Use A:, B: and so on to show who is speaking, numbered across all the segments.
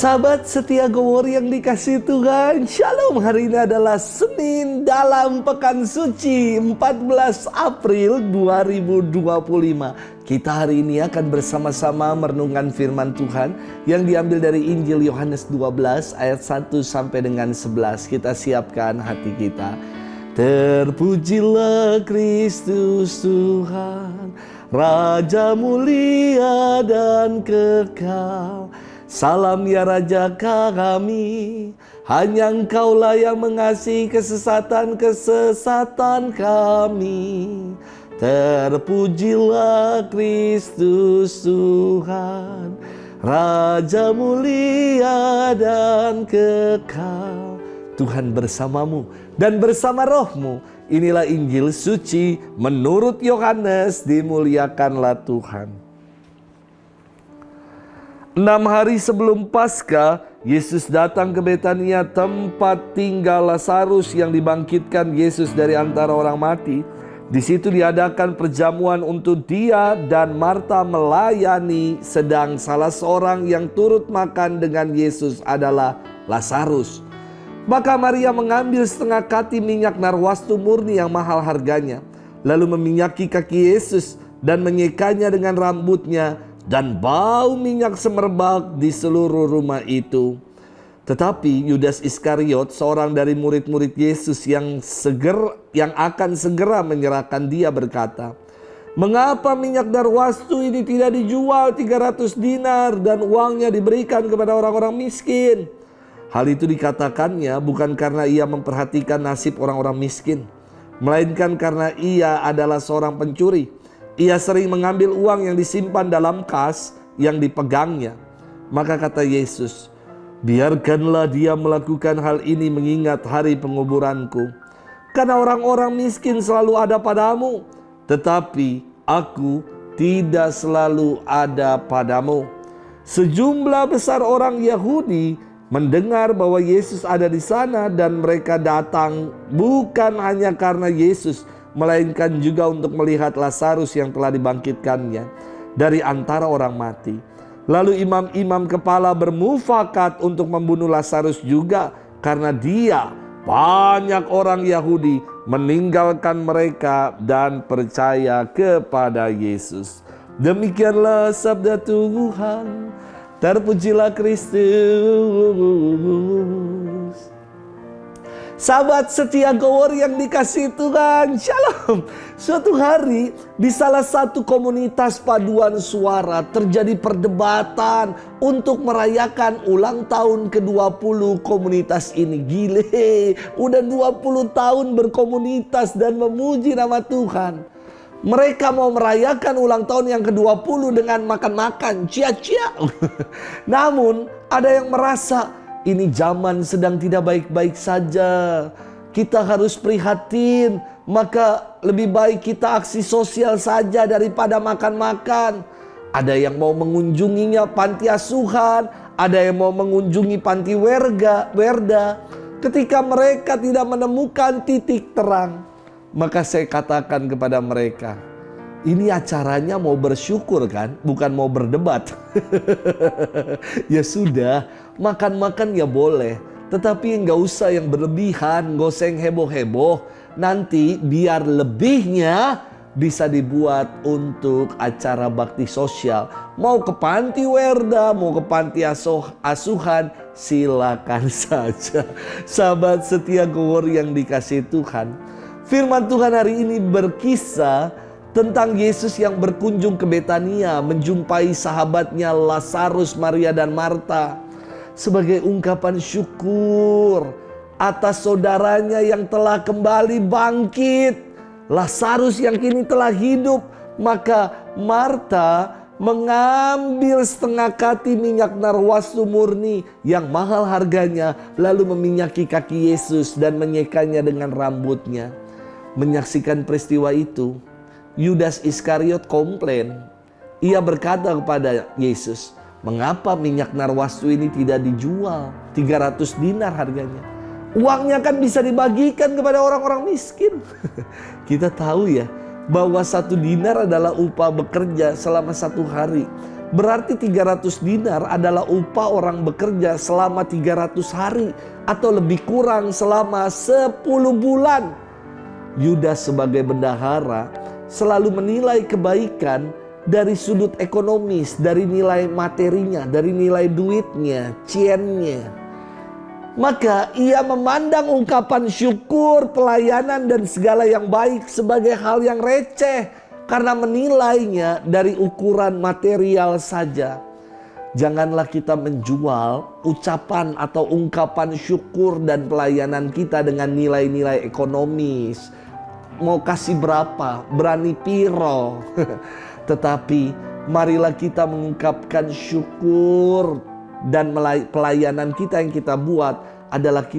A: Sahabat setia Go Word yang dikasihi Tuhan, Shalom. Hari ini adalah Senin dalam Pekan Suci 14 April 2025. Kita hari ini akan bersama-sama merenungkan firman Tuhan yang diambil dari Injil Yohanes 12 ayat 1 sampai dengan 11. Kita siapkan hati kita. Terpujilah Kristus Tuhan, Raja mulia dan kekal. Salam ya Raja kami, hanya Engkaulah yang mengasihi kesesatan kami. Terpujilah Kristus Tuhan, Raja mulia dan kekal. Tuhan bersamamu dan bersama rohmu. Inilah Injil suci menurut Yohanes, dimuliakanlah Tuhan. 6 hari sebelum Paskah, Yesus datang ke Betania, tempat tinggal Lazarus yang dibangkitkan Yesus dari antara orang mati. Di situ diadakan perjamuan untuk dia dan Marta melayani, sedang salah seorang yang turut makan dengan Yesus adalah Lazarus. Maka Maria mengambil setengah kati minyak narwastu murni yang mahal harganya, lalu meminyaki kaki Yesus dan menyekanya dengan rambutnya, dan bau minyak semerbak di seluruh rumah itu. Tetapi Yudas Iskariot, seorang dari murid-murid Yesus yang akan segera menyerahkan dia, berkata, "Mengapa minyak narwastu ini tidak dijual 300 dinar dan uangnya diberikan kepada orang-orang miskin?" Hal itu dikatakannya bukan karena ia memperhatikan nasib orang-orang miskin, melainkan karena ia adalah seorang pencuri. Ia sering mengambil uang yang disimpan dalam kas yang dipegangnya. Maka kata Yesus, "Biarkanlah dia melakukan hal ini mengingat hari penguburanku. Karena orang-orang miskin selalu ada padamu, tetapi aku tidak selalu ada padamu." Sejumlah besar orang Yahudi mendengar bahwa Yesus ada di sana, dan mereka datang bukan hanya karena Yesus, melainkan juga untuk melihat Lazarus yang telah dibangkitkannya dari antara orang mati. Lalu imam-imam kepala bermufakat untuk membunuh Lazarus juga, karena dia, banyak orang Yahudi meninggalkan mereka dan percaya kepada Yesus. Demikianlah sabda Tuhan. Terpujilah Kristus. Sahabat setia Go Word yang dikasihi Tuhan, Shalom. Suatu hari di salah satu komunitas paduan suara terjadi perdebatan untuk merayakan ulang tahun ke-20 komunitas ini. Gile, udah 20 tahun berkomunitas dan memuji nama Tuhan. Mereka mau merayakan ulang tahun yang ke-20 dengan makan-makan, cia-cia. Namun ada yang merasa ini zaman sedang tidak baik-baik saja. Kita harus prihatin, maka lebih baik kita aksi sosial saja daripada makan-makan. Ada yang mau mengunjunginya panti asuhan, ada yang mau mengunjungi panti werda. Ketika mereka tidak menemukan titik terang, maka saya katakan kepada mereka, ini acaranya mau bersyukur kan, bukan mau berdebat. Ya sudah, makan-makan ya boleh, tetapi nggak usah yang berlebihan, nggak usah yang heboh-heboh. Nanti biar lebihnya bisa dibuat untuk acara bakti sosial. Mau ke panti werda, mau ke panti asuhan, silakan saja. Sahabat setia Go Word yang dikasihi Tuhan, firman Tuhan hari ini berkisah tentang Yesus yang berkunjung ke Betania, menjumpai sahabatnya Lazarus, Maria dan Marta, sebagai ungkapan syukur atas saudaranya yang telah kembali bangkit, Lazarus yang kini telah hidup. Maka Marta mengambil setengah kati minyak narwastu murni yang mahal harganya, lalu meminyaki kaki Yesus dan menyekanya dengan rambutnya. Menyaksikan peristiwa itu, Yudas Iskariot komplain. Ia berkata kepada Yesus, "Mengapa minyak narwastu ini tidak dijual? 300 dinar harganya. Uangnya kan bisa dibagikan kepada orang-orang miskin." Kita tahu ya, bahwa 1 dinar adalah upah bekerja selama 1 hari. Berarti 300 dinar adalah upah orang bekerja selama 300 hari atau lebih kurang selama 10 bulan. Yudas sebagai bendahara selalu menilai kebaikan dari sudut ekonomis, dari nilai materinya, dari nilai duitnya, ciennya. Maka ia memandang ungkapan syukur, pelayanan dan segala yang baik sebagai hal yang receh karena menilainya dari ukuran material saja. Janganlah kita menjual ucapan atau ungkapan syukur dan pelayanan kita dengan nilai-nilai ekonomis. Mau kasih berapa, berani piro. Tetapi marilah kita mengungkapkan syukur. Dan pelayanan kita yang kita buat adalah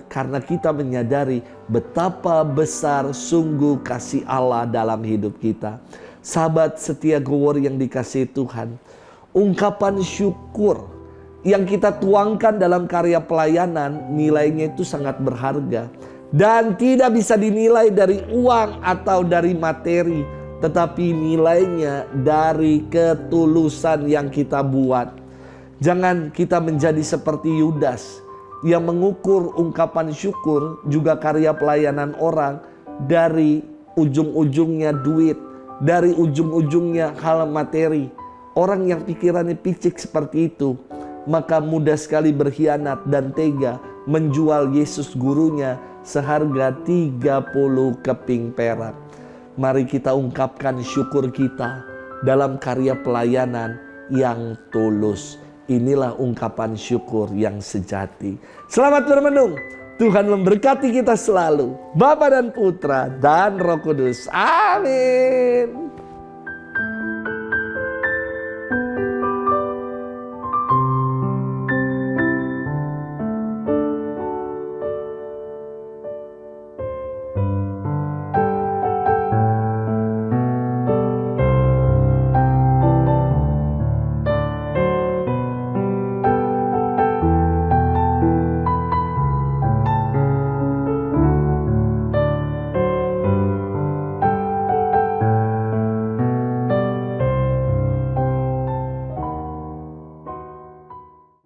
A: karena kita menyadari betapa besar sungguh kasih Allah dalam hidup kita. Sahabat setia Gowor yang dikasihi Tuhan, ungkapan syukur yang kita tuangkan dalam karya pelayanan nilainya itu sangat berharga. Dan tidak bisa dinilai dari uang atau dari materi, tetapi nilainya dari ketulusan yang kita buat. Jangan kita menjadi seperti Yudas yang mengukur ungkapan syukur juga karya pelayanan orang dari ujung-ujungnya duit, dari ujung-ujungnya hal materi. Orang yang pikirannya picik seperti itu, maka mudah sekali berkhianat dan tega menjual Yesus gurunya seharga 30 keping perak. Mari kita ungkapkan syukur kita dalam karya pelayanan yang tulus. Inilah ungkapan syukur yang sejati. Selamat bermenung. Tuhan memberkati kita selalu. Bapa dan Putra dan Roh Kudus. Amin.